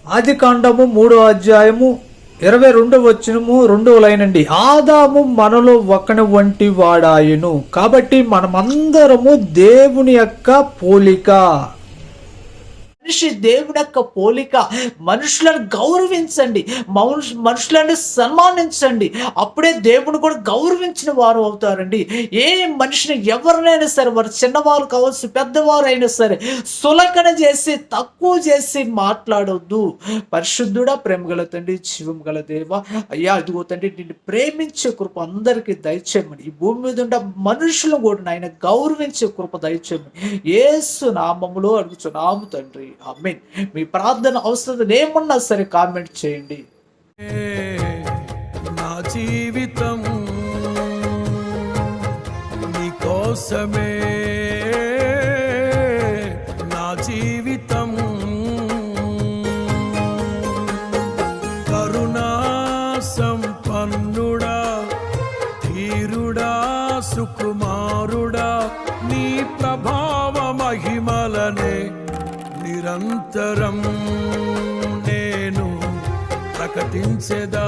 ఆదికాండము 3:22 2 లైనండి. ఆదాము మనలో ఒకని వంటి వాడాయను, కాబట్టి మనమందరము దేవుని యొక్క పోలిక. మనిషి దేవుని యొక్క పోలిక. మనుషులను గౌరవించండి, మనుషులను సన్మానించండి, అప్పుడే దేవుని కూడా గౌరవించిన వారు అవుతారండి. ఏ మనిషిని ఎవరినైనా సరే, వారు చిన్నవారు కావచ్చు పెద్దవారు అయినా సరే, సులకన చేసి తక్కువ చేసి మాట్లాడొద్దు. పరిశుద్ధుడా, ప్రేమ గల తండ్రి, జీవం గల దేవ, అయ్యా అదిగో తండ్రి, నిన్ను ప్రేమించే కృప అందరికీ దయచేయమని, ఈ భూమి మీద ఉన్న మనుషులను కూడా ఆయన గౌరవించే కృప దయచేయమని యేసు నామములో అడుగుచున్నాము తండ్రి, ఆమేన్. మీ ప్రార్థన అవసరం ఏమన్నా సరే కామెంట్ చేయండి. నా జీవితం నీ కోసమే, నా జీవితం కరుణా సంపన్నుడా, ధీరుడా, సుకుమారుడా, నీ ప్రభావ మహిమలనే నిరంతరం నేను ప్రకటించెదా.